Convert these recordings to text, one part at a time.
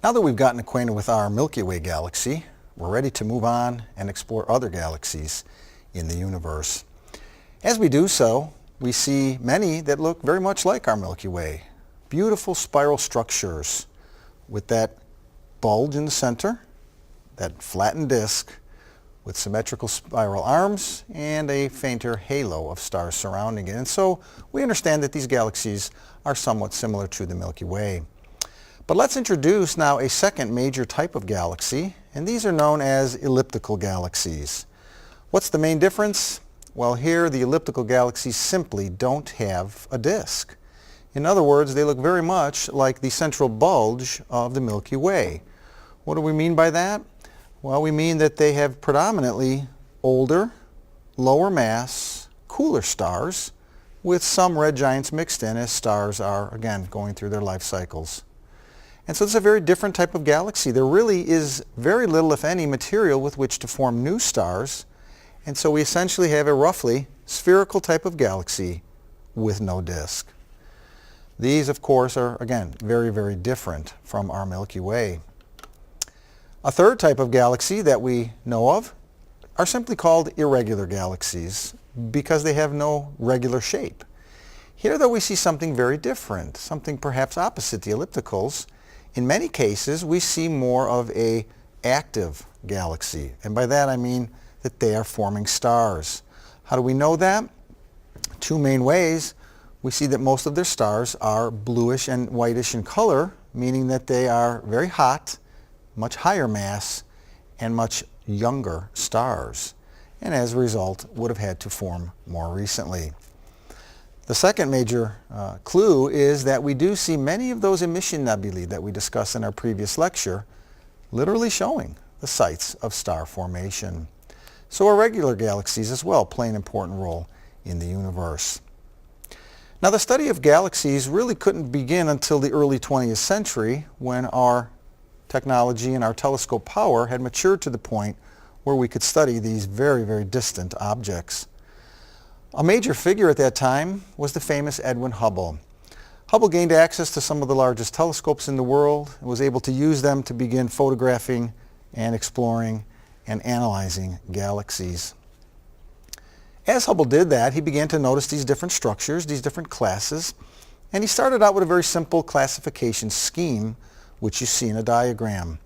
Now that we've gotten acquainted with our Milky Way galaxy, we're ready to move on and explore other galaxies in the universe. As we do so, we see many that look very much like our Milky Way. Beautiful spiral structures with that bulge in the center, that flattened disk with symmetrical spiral arms and a fainter halo of stars surrounding it. And so we understand that these galaxies are somewhat similar to the Milky Way. But let's introduce now a second major type of galaxy, and these are known as elliptical galaxies. What's the main difference? Well, here the elliptical galaxies simply don't have a disk. In other words, they look very much like the central bulge of the Milky Way. What do we mean by that? Well, we mean that they have predominantly older, lower mass, cooler stars with some red giants mixed in as stars are, again, going through their life cycles. And so this is a very different type of galaxy. There really is very little, if any, material with which to form new stars. And so we essentially have a roughly spherical type of galaxy with no disk. These, of course, are, again, very, very different from our Milky Way. A third type of galaxy that we know of are simply called irregular galaxies because they have no regular shape. Here, though, we see something very different, something perhaps opposite the ellipticals. In many cases, we see more of an active galaxy, and by that I mean that they are forming stars. How do we know that? Two main ways. We see that most of their stars are bluish and whitish in color, meaning that they are very hot, much higher mass, and much younger stars, and as a result would have had to form more recently. The second major clue is that we do see many of those emission nebulae that we discussed in our previous lecture literally showing the sites of star formation. So irregular galaxies as well play an important role in the universe. Now, the study of galaxies really couldn't begin until the early 20th century when our technology and our telescope power had matured to the point where we could study these very, very distant objects. A major figure at that time was the famous Edwin Hubble. Hubble gained access to some of the largest telescopes in the world and was able to use them to begin photographing and exploring and analyzing galaxies. As Hubble did that, he began to notice these different structures, these different classes, and he started out with a very simple classification scheme, which you see in a diagram.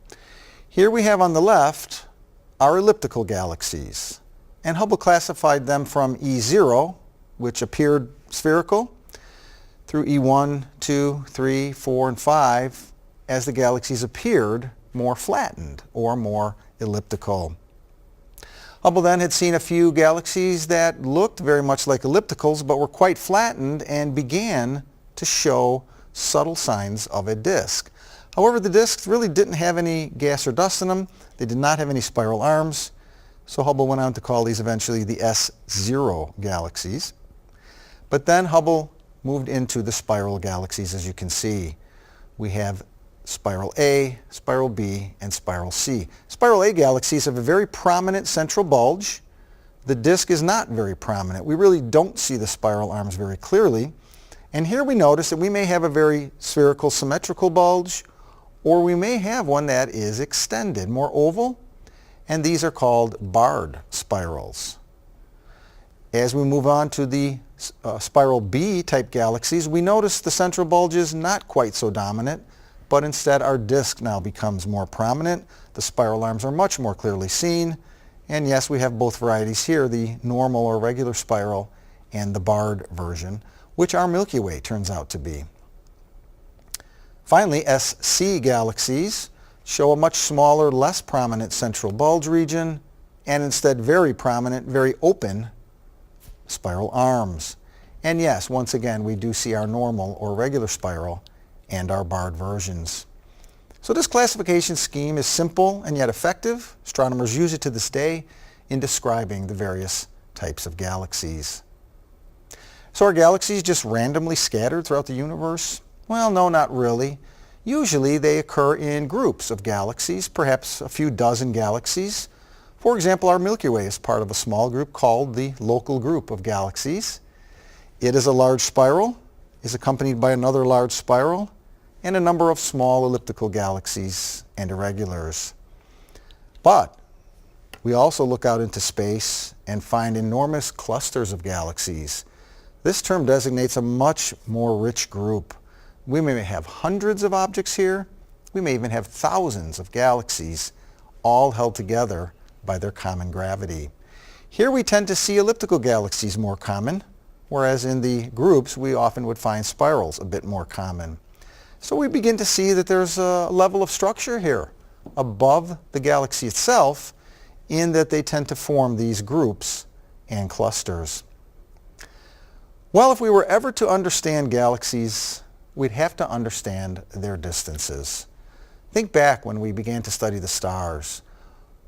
Here we have on the left our elliptical galaxies, and Hubble classified them from E0, which appeared spherical, through E1, 2, 3, 4, and 5 as the galaxies appeared more flattened or more elliptical. Hubble then had seen a few galaxies that looked very much like ellipticals but were quite flattened and began to show subtle signs of a disk. However, the disks really didn't have any gas or dust in them. They did not have any spiral arms. So Hubble went on to call these eventually the S0 galaxies. But then Hubble moved into the spiral galaxies, as you can see. We have spiral A, spiral B, and spiral C. Spiral A galaxies have a very prominent central bulge. The disk is not very prominent. We really don't see the spiral arms very clearly. And here we notice that we may have a very spherical, symmetrical bulge, or we may have one that is extended, more oval, and these are called barred spirals. As we move on to the spiral B type galaxies, we notice the central bulge is not quite so dominant, but instead our disk now becomes more prominent. The spiral arms are much more clearly seen, and yes, we have both varieties here, the normal or regular spiral and the barred version, which our Milky Way turns out to be. Finally, SC galaxies show a much smaller, less prominent central bulge region, and instead very prominent, very open spiral arms. And yes, once again, we do see our normal or regular spiral and our barred versions. So this classification scheme is simple and yet effective. Astronomers use it to this day in describing the various types of galaxies. So are galaxies just randomly scattered throughout the universe? Well, no, not really. Usually they occur in groups of galaxies, perhaps a few dozen galaxies. For example, our Milky Way is part of a small group called the local group of galaxies. It is a large spiral, is accompanied by another large spiral, and a number of small elliptical galaxies and irregulars. But we also look out into space and find enormous clusters of galaxies. This term designates a much more rich group. We may have hundreds of objects here. We may even have thousands of galaxies, all held together by their common gravity. Here we tend to see elliptical galaxies more common, whereas in the groups we often would find spirals a bit more common. So we begin to see that there's a level of structure here above the galaxy itself, in that they tend to form these groups and clusters. Well, if we were ever to understand galaxies, we'd have to understand their distances. Think back when we began to study the stars.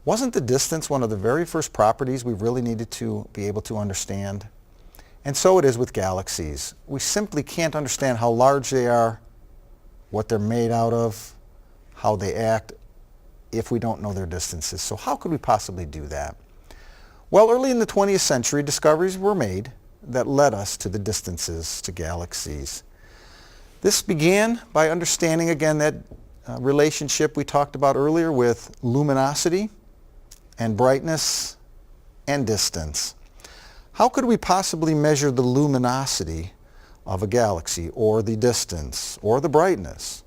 Wasn't the distance one of the very first properties we really needed to be able to understand? And so it is with galaxies. We simply can't understand how large they are, what they're made out of, how they act, if we don't know their distances. So how could we possibly do that? Well, early in the 20th century, discoveries were made that led us to the distances to galaxies. This began by understanding again that relationship we talked about earlier with luminosity and brightness and distance. How could we possibly measure the luminosity of a galaxy, or the distance, or the brightness?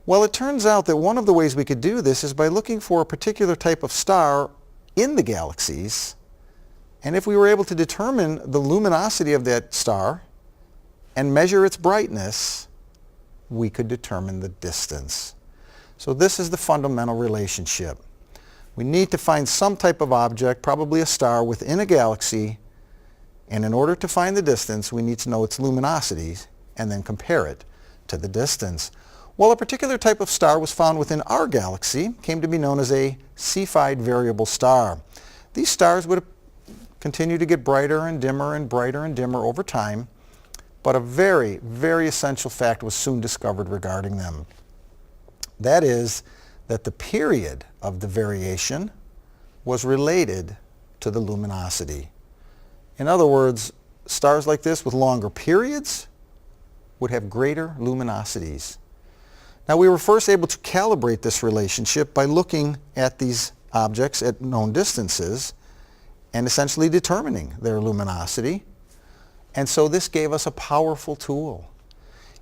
Well, it turns out that one of the ways we could do this is by looking for a particular type of star in the galaxies, and if we were able to determine the luminosity of that star and measure its brightness, we could determine the distance. So this is the fundamental relationship. We need to find some type of object, probably a star, within a galaxy, and in order to find the distance, we need to know its luminosity and then compare it to the distance. Well, a particular type of star was found within our galaxy, came to be known as a Cepheid variable star. These stars would continue to get brighter and dimmer and brighter and dimmer over time, but a very, very essential fact was soon discovered regarding them. That is, that the period of the variation was related to the luminosity. In other words, stars like this with longer periods would have greater luminosities. Now, we were first able to calibrate this relationship by looking at these objects at known distances and essentially determining their luminosity. And so this gave us a powerful tool.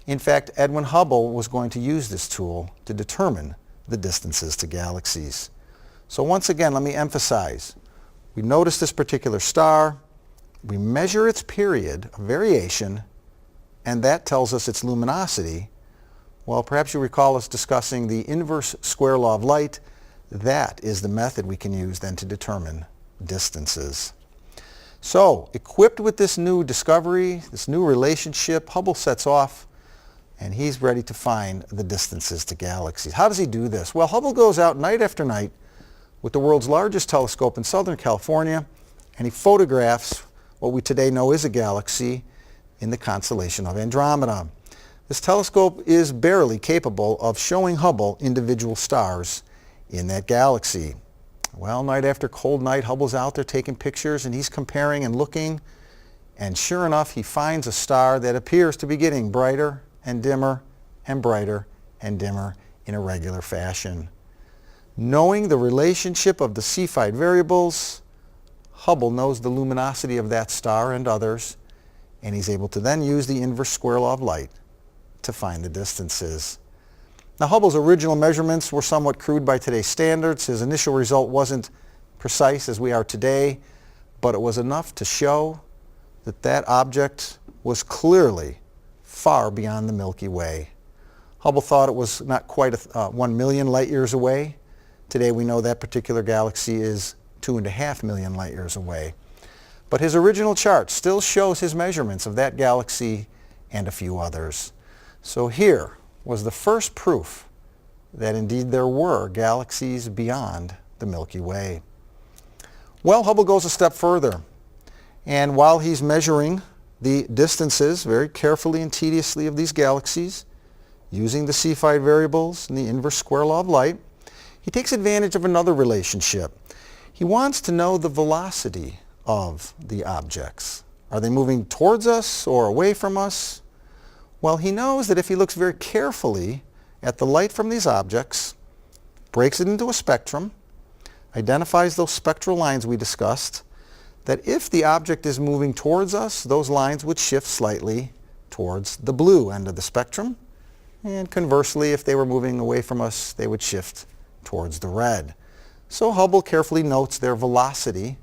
In fact, Edwin Hubble was going to use this tool to determine the distances to galaxies. So once again, let me emphasize, we notice this particular star, we measure its period of variation, and that tells us its luminosity. Well, perhaps you recall us discussing the inverse square law of light. That is the method we can use then to determine distances. So, equipped with this new discovery, this new relationship, Hubble sets off and he's ready to find the distances to galaxies. How does he do this? Well, Hubble goes out night after night with the world's largest telescope in Southern California, and he photographs what we today know is a galaxy in the constellation of Andromeda. This telescope is barely capable of showing Hubble individual stars in that galaxy. Well, night after cold night, Hubble's out there taking pictures and he's comparing and looking, and sure enough, he finds a star that appears to be getting brighter and dimmer and brighter and dimmer in a regular fashion. Knowing the relationship of the Cepheid variables, Hubble knows the luminosity of that star and others, and he's able to then use the inverse square law of light to find the distances. Now, Hubble's original measurements were somewhat crude by today's standards. His initial result wasn't precise as we are today, but it was enough to show that that object was clearly far beyond the Milky Way. Hubble thought it was not quite 1 million light years away. Today we know that particular galaxy is 2.5 million light years away. But his original chart still shows his measurements of that galaxy and a few others. So here was the first proof that indeed there were galaxies beyond the Milky Way. Well, Hubble goes a step further, and while he's measuring the distances very carefully and tediously of these galaxies, using the Cepheid variables and the inverse square law of light, he takes advantage of another relationship. He wants to know the velocity of the objects. Are they moving towards us or away from us? Well, he knows that if he looks very carefully at the light from these objects, breaks it into a spectrum, identifies those spectral lines we discussed, that if the object is moving towards us, those lines would shift slightly towards the blue end of the spectrum. And conversely, if they were moving away from us, they would shift towards the red. So Hubble carefully notes their velocity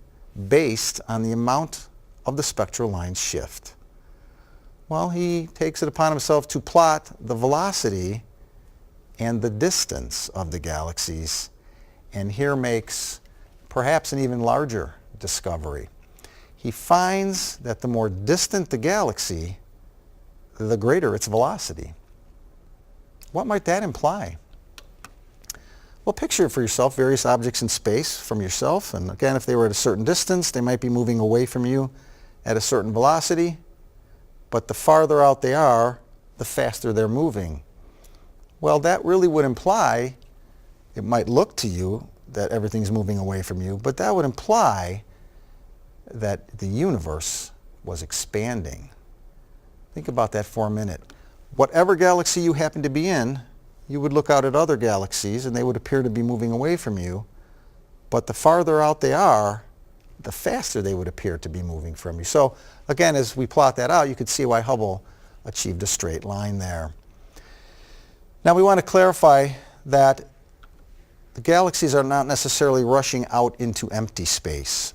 based on the amount of the spectral line's shift. Well, he takes it upon himself to plot the velocity and the distance of the galaxies, and here makes perhaps an even larger discovery. He finds that the more distant the galaxy, the greater its velocity. What might that imply? Well, picture for yourself various objects in space from yourself, and again, if they were at a certain distance, they might be moving away from you at a certain velocity, but the farther out they are, the faster they're moving. Well, that really would imply, it might look to you that everything's moving away from you, but that would imply that the universe was expanding. Think about that for a minute. Whatever galaxy you happen to be in, you would look out at other galaxies and they would appear to be moving away from you, but the farther out they are, the faster they would appear to be moving from you. So again, as we plot that out, you could see why Hubble achieved a straight line there. Now we want to clarify that the galaxies are not necessarily rushing out into empty space,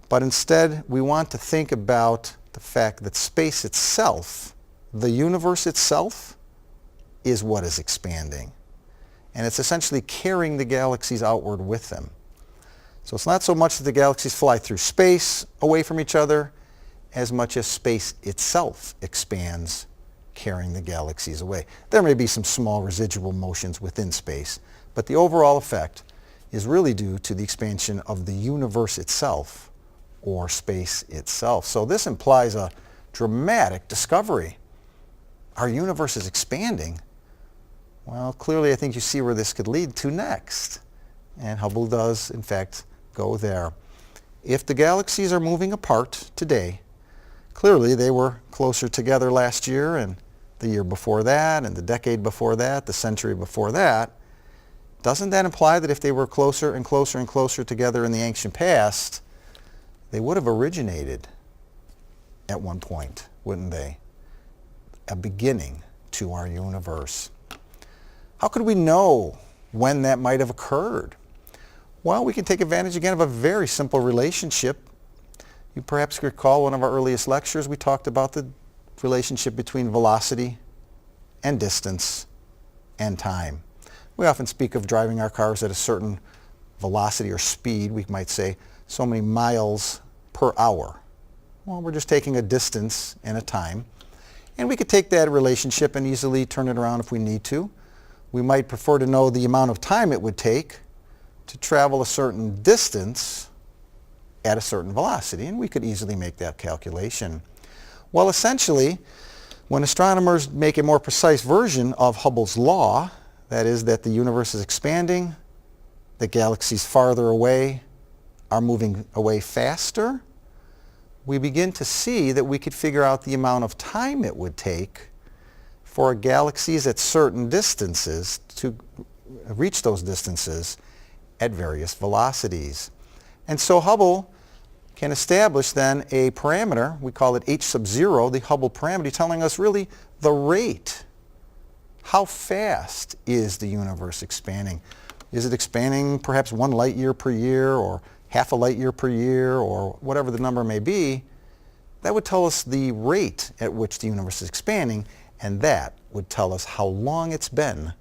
but instead we want to think about the fact that space itself, the universe itself, is what is expanding. And it's essentially carrying the galaxies outward with them. So it's not so much that the galaxies fly through space away from each other as much as space itself expands, carrying the galaxies away. There may be some small residual motions within space, but the overall effect is really due to the expansion of the universe itself, or space itself. So this implies a dramatic discovery. Our universe is expanding. Well, clearly I think you see where this could lead to next. And Hubble does, in fact, go there. If the galaxies are moving apart today, clearly they were closer together last year and the year before that and the decade before that, the century before that. Doesn't that imply that if they were closer and closer and closer together in the ancient past, they would have originated at one point, wouldn't they? A beginning to our universe. How could we know when that might have occurred? Well, we can take advantage again of a very simple relationship. You perhaps recall one of our earliest lectures, we talked about the relationship between velocity and distance and time. We often speak of driving our cars at a certain velocity or speed. We might say so many miles per hour. Well, we're just taking a distance and a time. And we could take that relationship and easily turn it around if we need to. We might prefer to know the amount of time it would take to travel a certain distance at a certain velocity, and we could easily make that calculation. Well, essentially, when astronomers make a more precise version of Hubble's law, that is that the universe is expanding, the galaxies farther away are moving away faster, we begin to see that we could figure out the amount of time it would take for galaxies at certain distances to reach those distances at various velocities. And so Hubble can establish then a parameter, we call it h sub 0, the Hubble parameter, telling us really the rate. How fast is the universe expanding? Is it expanding perhaps 1 light year per year or half a light year per year or whatever the number may be? That would tell us the rate at which the universe is expanding, and that would tell us how long it's been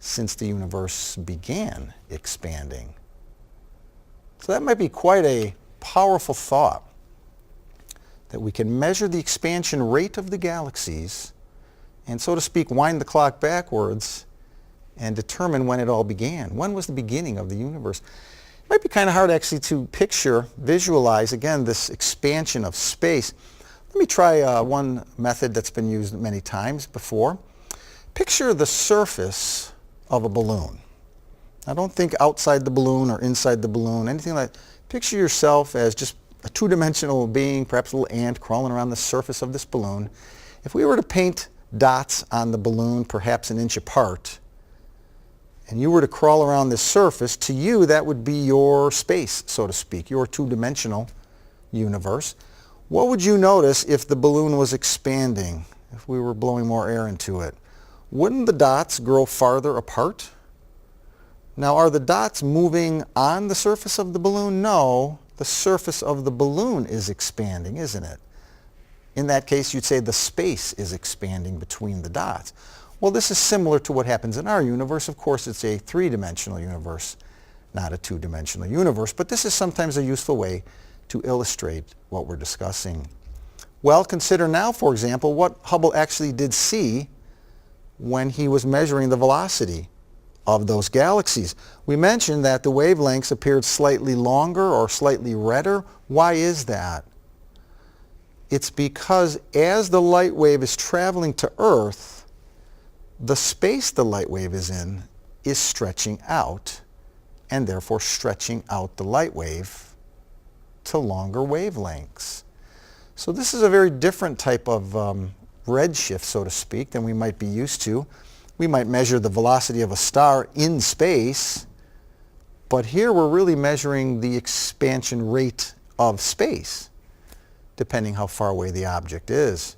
since the universe began expanding. So that might be quite a powerful thought, that we can measure the expansion rate of the galaxies and, so to speak, wind the clock backwards and determine when it all began. When was the beginning of the universe? It might be kind of hard actually to picture, visualize, again, this expansion of space. Let me try one method that's been used many times before. Picture the surface of a balloon. Now don't think outside the balloon or inside the balloon, anything like that. Picture yourself as just a two-dimensional being, perhaps a little ant crawling around the surface of this balloon. If we were to paint dots on the balloon, perhaps an inch apart, and you were to crawl around this surface, to you that would be your space, so to speak, your two-dimensional universe. What would you notice if the balloon was expanding, if we were blowing more air into it? Wouldn't the dots grow farther apart? Now, are the dots moving on the surface of the balloon? No, the surface of the balloon is expanding, isn't it? In that case, you'd say the space is expanding between the dots. Well, this is similar to what happens in our universe. Of course, it's a three-dimensional universe, not a two-dimensional universe, but this is sometimes a useful way to illustrate what we're discussing. Well, consider now, for example, what Hubble actually did see when he was measuring the velocity of those galaxies. We mentioned that the wavelengths appeared slightly longer or slightly redder. Why is that? It's because as the light wave is traveling to Earth, the space the light wave is in is stretching out, and therefore stretching out the light wave to longer wavelengths. So this is a very different type of redshift, so to speak, than we might be used to. We might measure the velocity of a star in space, but here we're really measuring the expansion rate of space, depending how far away the object is.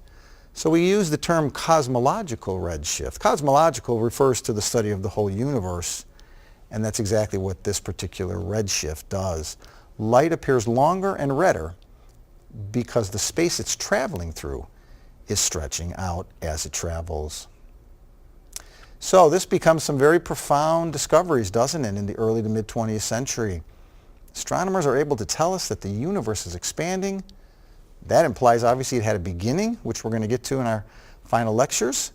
So we use the term cosmological redshift. Cosmological refers to the study of the whole universe, and that's exactly what this particular redshift does. Light appears longer and redder because the space it's traveling through is stretching out as it travels. So this becomes some very profound discoveries, doesn't it, in the early to mid-20th century. Astronomers are able to tell us that the universe is expanding. That implies obviously it had a beginning, which we're going to get to in our final lectures.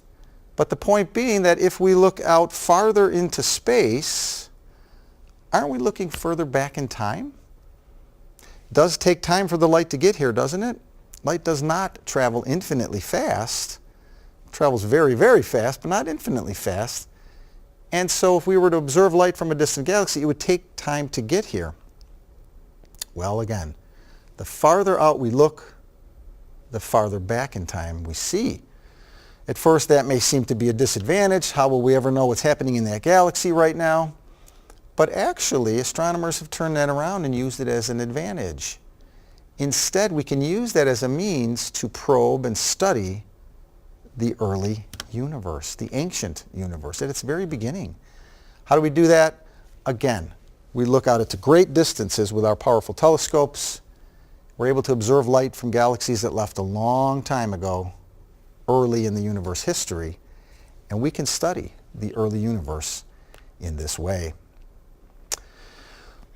But the point being that if we look out farther into space, aren't we looking further back in time? It does take time for the light to get here, doesn't it? Light does not travel infinitely fast. It travels very, very fast, but not infinitely fast. And so if we were to observe light from a distant galaxy, it would take time to get here. Well, again, the farther out we look, the farther back in time we see. At first, that may seem to be a disadvantage. How will we ever know what's happening in that galaxy right now? But actually, astronomers have turned that around and used it as an advantage. Instead, we can use that as a means to probe and study the early universe, the ancient universe, at its very beginning. How do we do that? Again, we look out at great distances with our powerful telescopes. We're able to observe light from galaxies that left a long time ago, early in the universe history, and we can study the early universe in this way.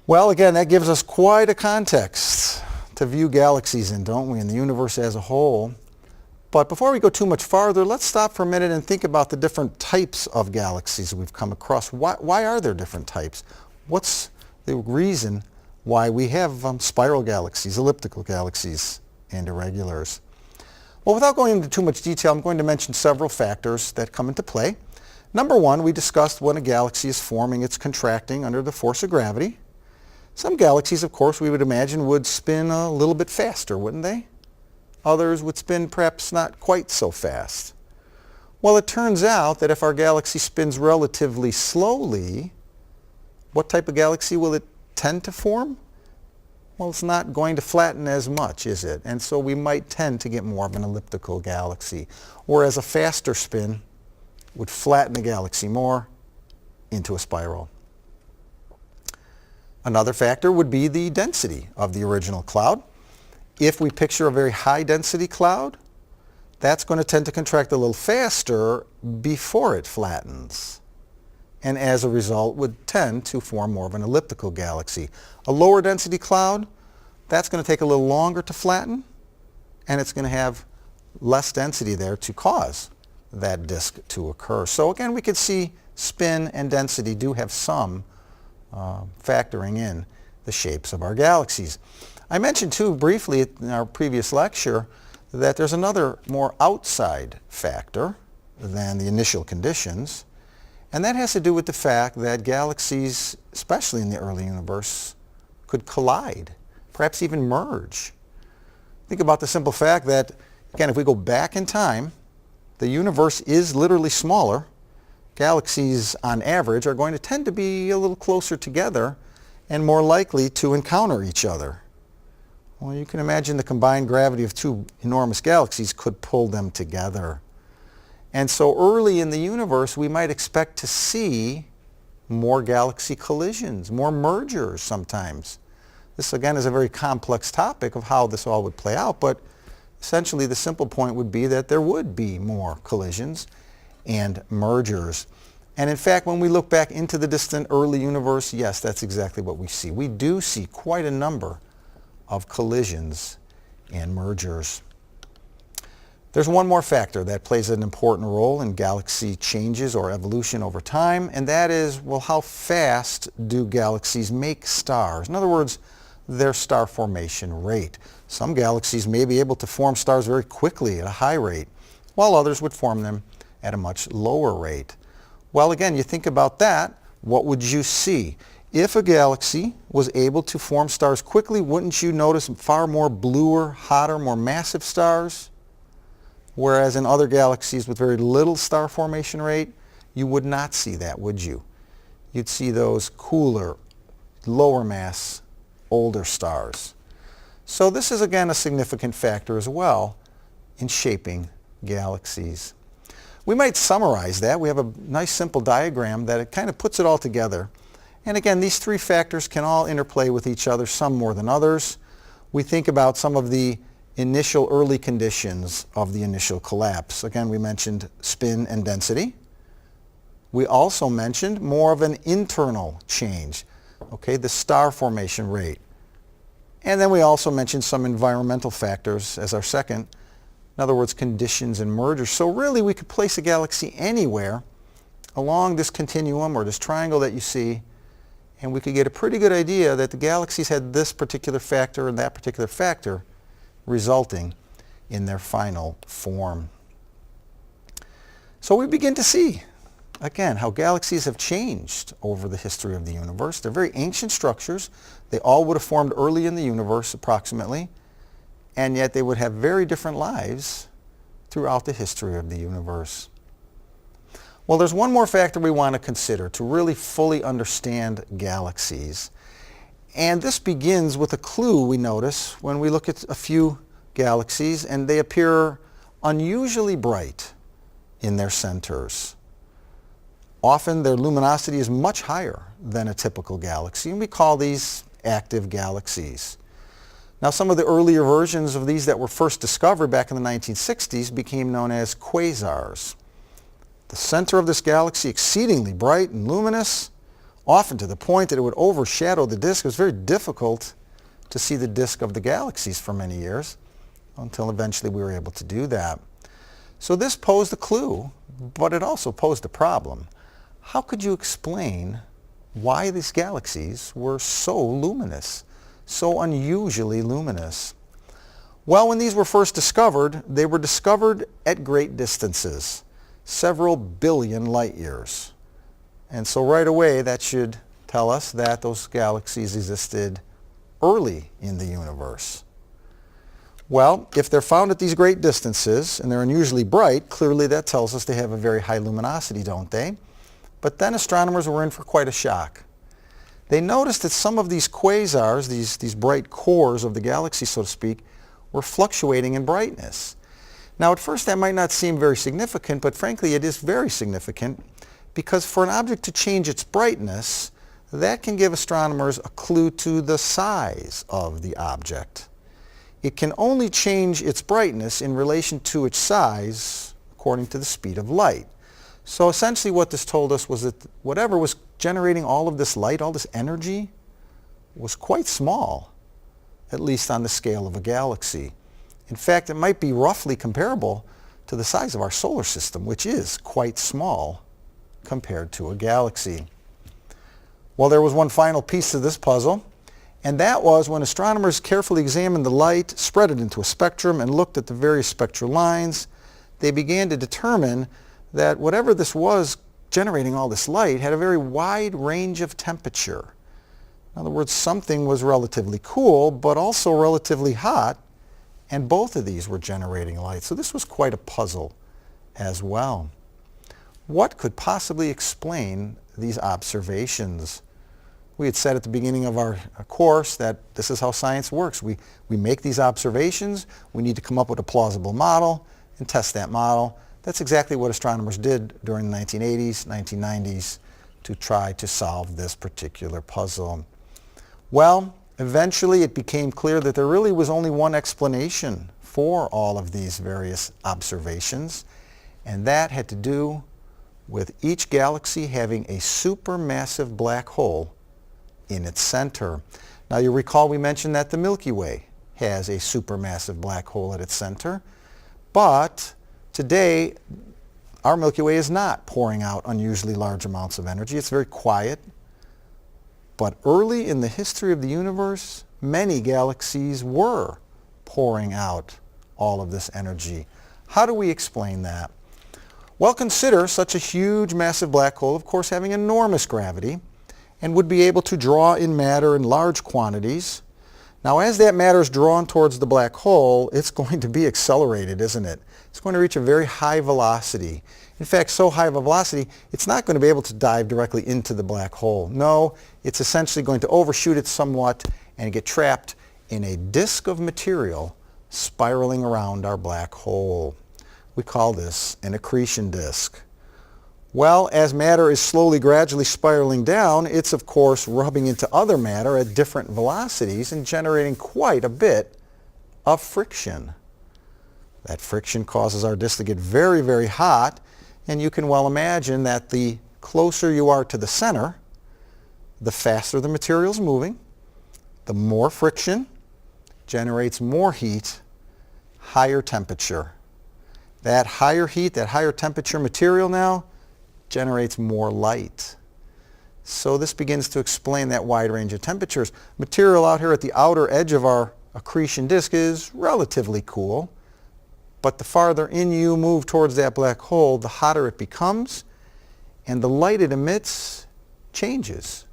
Well, again, that gives us quite a context to view galaxies in, don't we, and the universe as a whole. But before we go too much farther, let's stop for a minute and think about the different types of galaxies we've come across. Why are there different types? What's the reason why we have spiral galaxies, elliptical galaxies, and irregulars? Well, without going into too much detail, I'm going to mention several factors that come into play. Number one, we discussed when a galaxy is forming, it's contracting under the force of gravity. Some galaxies, of course, we would imagine would spin a little bit faster, wouldn't they? Others would spin perhaps not quite so fast. Well, it turns out that if our galaxy spins relatively slowly, what type of galaxy will it tend to form? Well, it's not going to flatten as much, is it? And so we might tend to get more of an elliptical galaxy, whereas a faster spin would flatten the galaxy more into a spiral. Another factor would be the density of the original cloud. If we picture a very high density cloud, that's going to tend to contract a little faster before it flattens, and as a result would tend to form more of an elliptical galaxy. A lower density cloud, that's going to take a little longer to flatten, and it's going to have less density there to cause that disk to occur. So again, we could see spin and density do have some factoring in the shapes of our galaxies. I mentioned too briefly in our previous lecture that there's another more outside factor than the initial conditions, and that has to do with the fact that galaxies, especially in the early universe, could collide, perhaps even merge. Think about the simple fact that, again, if we go back in time the universe is literally smaller, galaxies on average are going to tend to be a little closer together and more likely to encounter each other. Well, you can imagine the combined gravity of two enormous galaxies could pull them together. And so early in the universe, we might expect to see more galaxy collisions, more mergers sometimes. This again is a very complex topic of how this all would play out, but essentially the simple point would be that there would be more collisions and mergers. And in fact, when we look back into the distant early universe, yes, that's exactly what we see. We do see quite a number of collisions and mergers. There's one more factor that plays an important role in galaxy changes or evolution over time, and that is, well, how fast do galaxies make stars? In other words, their star formation rate. Some galaxies may be able to form stars very quickly at a high rate, while others would form them at a much lower rate. Well, again, you think about that, what would you see? If a galaxy was able to form stars quickly, wouldn't you notice far more bluer, hotter, more massive stars? Whereas in other galaxies with very little star formation rate, you would not see that, would you? You'd see those cooler, lower mass, older stars. So this is again a significant factor as well in shaping galaxies. We might summarize that. We have a nice simple diagram that it kind of puts it all together. And again, these three factors can all interplay with each other, some more than others. We think about some of the initial early conditions of the initial collapse. Again, we mentioned spin and density. We also mentioned more of an internal change, okay, the star formation rate. And then we also mentioned some environmental factors as our second, in other words, conditions and mergers. So really we could place a galaxy anywhere along this continuum or this triangle that you see, and we could get a pretty good idea that the galaxies had this particular factor and that particular factor resulting in their final form. So we begin to see, again, how galaxies have changed over the history of the universe. They're very ancient structures. They all would have formed early in the universe approximately, and yet they would have very different lives throughout the history of the universe. Well, there's one more factor we want to consider to really fully understand galaxies. And this begins with a clue we notice when we look at a few galaxies and they appear unusually bright in their centers. Often their luminosity is much higher than a typical galaxy, and we call these active galaxies. Now, some of the earlier versions of these that were first discovered back in the 1960s became known as quasars. The center of this galaxy exceedingly bright and luminous, often to the point that it would overshadow the disk. It was very difficult to see the disk of the galaxies for many years, until eventually we were able to do that. So this posed a clue, but it also posed a problem. How could you explain why these galaxies were so luminous, so unusually luminous? Well, when these were first discovered, they were discovered at great distances, several billion light years. And so right away that should tell us that those galaxies existed early in the universe. Well, if they're found at these great distances and they're unusually bright, clearly that tells us they have a very high luminosity, don't they? But then astronomers were in for quite a shock. They noticed that some of these quasars, these bright cores of the galaxy, so to speak, were fluctuating in brightness. Now, at first that might not seem very significant, but frankly it is very significant, because for an object to change its brightness, that can give astronomers a clue to the size of the object. It can only change its brightness in relation to its size according to the speed of light. So essentially what this told us was that whatever was generating all of this light, all this energy, was quite small, at least on the scale of a galaxy. In fact, it might be roughly comparable to the size of our solar system, which is quite small compared to a galaxy. Well, there was one final piece to this puzzle, and that was when astronomers carefully examined the light, spread it into a spectrum, and looked at the various spectral lines, they began to determine that whatever this was generating all this light had a very wide range of temperature. In other words, something was relatively cool, but also relatively hot, and both of these were generating light. So this was quite a puzzle as well. What could possibly explain these observations? We had said at the beginning of our course that this is how science works. We make these observations, we need to come up with a plausible model and test that model. That's exactly what astronomers did during the 1980s, 1990s to try to solve this particular puzzle. Well, eventually it became clear that there really was only one explanation for all of these various observations, and that had to do with each galaxy having a supermassive black hole in its center. Now you recall we mentioned that the Milky Way has a supermassive black hole at its center, but today our Milky Way is not pouring out unusually large amounts of energy. It's very quiet. But early in the history of the universe, many galaxies were pouring out all of this energy. How do we explain that? Well, consider such a huge, massive black hole, of course, having enormous gravity and would be able to draw in matter in large quantities. Now, as that matter is drawn towards the black hole, it's going to be accelerated, isn't it? It's going to reach a very high velocity. In fact, so high of a velocity, it's not going to be able to dive directly into the black hole. No, it's essentially going to overshoot it somewhat and get trapped in a disk of material spiraling around our black hole. We call this an accretion disk. Well, as matter is slowly, gradually spiraling down, it's of course rubbing into other matter at different velocities and generating quite a bit of friction. That friction causes our disk to get very, very hot, and you can well imagine that the closer you are to the center, the faster the material is moving, the more friction generates more heat, higher temperature. That higher heat, that higher temperature material now generates more light. So this begins to explain that wide range of temperatures. Material out here at the outer edge of our accretion disk is relatively cool, but the farther in you move towards that black hole, the hotter it becomes, and the light it emits changes.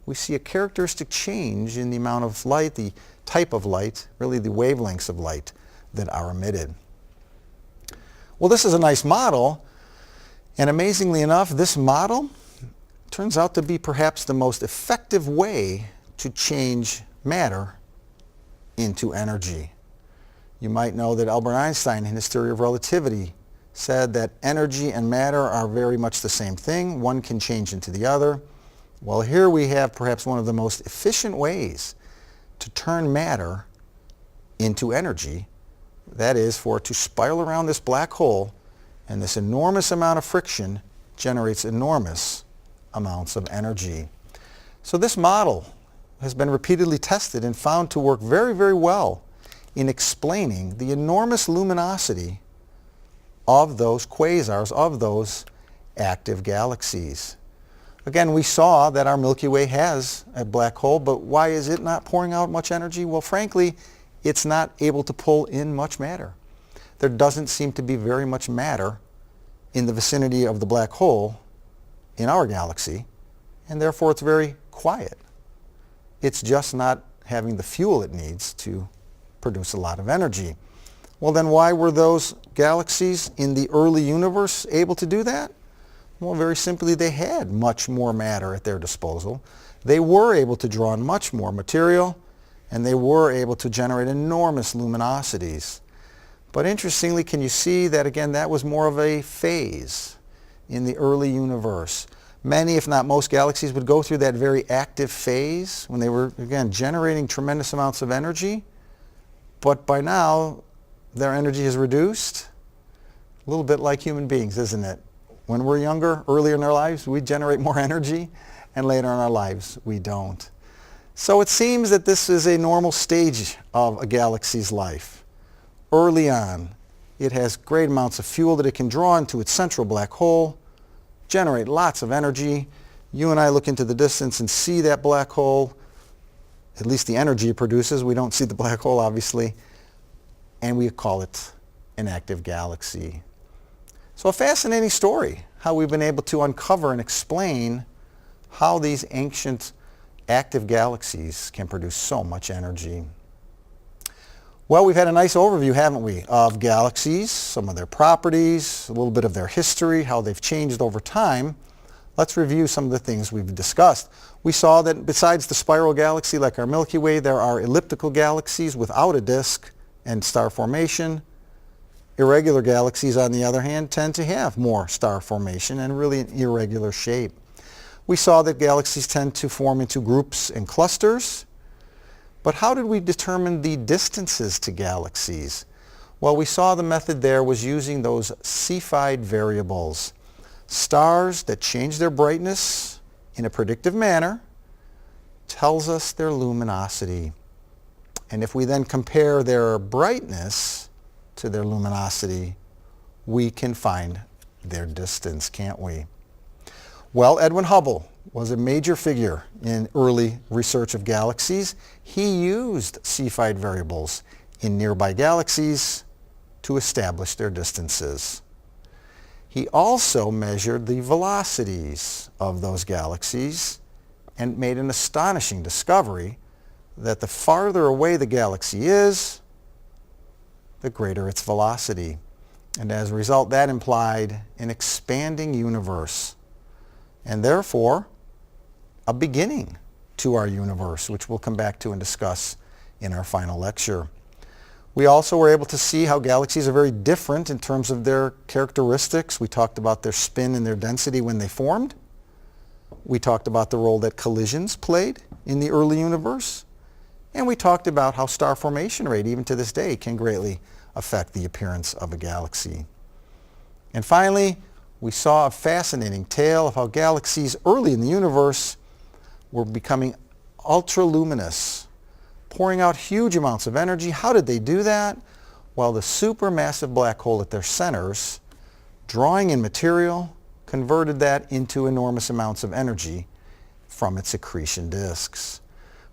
We see a characteristic change in the amount of light, the type of light, really the wavelengths of light that are emitted. Well, this is a nice model, and amazingly enough, this model turns out to be perhaps the most effective way to change matter into energy. You might know that Albert Einstein, in his theory of relativity, said that energy and matter are very much the same thing. One can change into the other. Well, here we have perhaps one of the most efficient ways to turn matter into energy. That is, for it to spiral around this black hole, and this enormous amount of friction generates enormous amounts of energy. So this model has been repeatedly tested and found to work very, very well in explaining the enormous luminosity of those quasars, of those active galaxies. Again, we saw that our Milky Way has a black hole, but why is it not pouring out much energy? Well, frankly, it's not able to pull in much matter. There doesn't seem to be very much matter in the vicinity of the black hole in our galaxy, and therefore it's very quiet. It's just not having the fuel it needs to produce a lot of energy. Well, then why were those galaxies in the early universe able to do that? Well, very simply, they had much more matter at their disposal. They were able to draw in much more material, and they were able to generate enormous luminosities. But interestingly, can you see that, again, that was more of a phase in the early universe. Many, if not most, galaxies would go through that very active phase when they were, again, generating tremendous amounts of energy. But by now, their energy is reduced. A little bit like human beings, isn't it? When we're younger, earlier in our lives, we generate more energy, and later in our lives, we don't. So it seems that this is a normal stage of a galaxy's life. Early on, it has great amounts of fuel that it can draw into its central black hole, generate lots of energy. You and I look into the distance and see that black hole, at least the energy it produces. We don't see the black hole, obviously, and we call it an active galaxy. So a fascinating story, how we've been able to uncover and explain how these ancient active galaxies can produce so much energy. Well, we've had a nice overview, haven't we, of galaxies, some of their properties, a little bit of their history, how they've changed over time. Let's review some of the things we've discussed. We saw that besides the spiral galaxy like our Milky Way, there are elliptical galaxies without a disk and star formation. Irregular galaxies, on the other hand, tend to have more star formation and really an irregular shape. We saw that galaxies tend to form into groups and clusters. But how did we determine the distances to galaxies? Well, we saw the method there was using those Cepheid variables. Stars that change their brightness in a predictive manner tells us their luminosity. And if we then compare their brightness to their luminosity, we can find their distance, can't we? Well, Edwin Hubble was a major figure in early research of galaxies. He used Cepheid variables in nearby galaxies to establish their distances. He also measured the velocities of those galaxies and made an astonishing discovery that the farther away the galaxy is, the greater its velocity. And as a result, that implied an expanding universe, and therefore a beginning to our universe, which we'll come back to and discuss in our final lecture. We also were able to see how galaxies are very different in terms of their characteristics. We talked about their spin and their density when they formed. We talked about the role that collisions played in the early universe. And we talked about how star formation rate, even to this day, can greatly affect the appearance of a galaxy. And finally, we saw a fascinating tale of how galaxies early in the universe were becoming ultraluminous, pouring out huge amounts of energy. How did they do that? Well, the supermassive black hole at their centers, drawing in material, converted that into enormous amounts of energy from its accretion disks.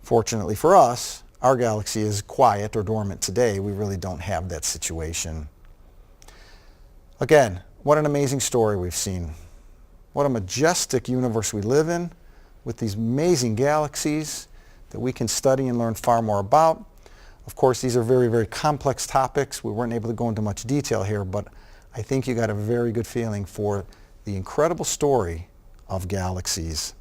Fortunately for us, our galaxy is quiet or dormant today. We really don't have that situation. Again, what an amazing story we've seen. What a majestic universe we live in with these amazing galaxies that we can study and learn far more about. Of course, these are very, very complex topics. We weren't able to go into much detail here, but I think you got a very good feeling for the incredible story of galaxies.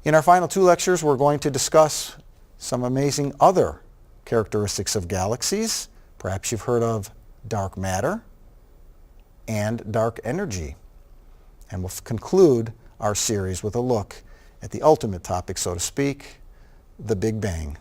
In our final two lectures, we're going to discuss some amazing other characteristics of galaxies. Perhaps you've heard of dark matter and dark energy. And we'll conclude our series with a look at the ultimate topic, so to speak, the Big Bang.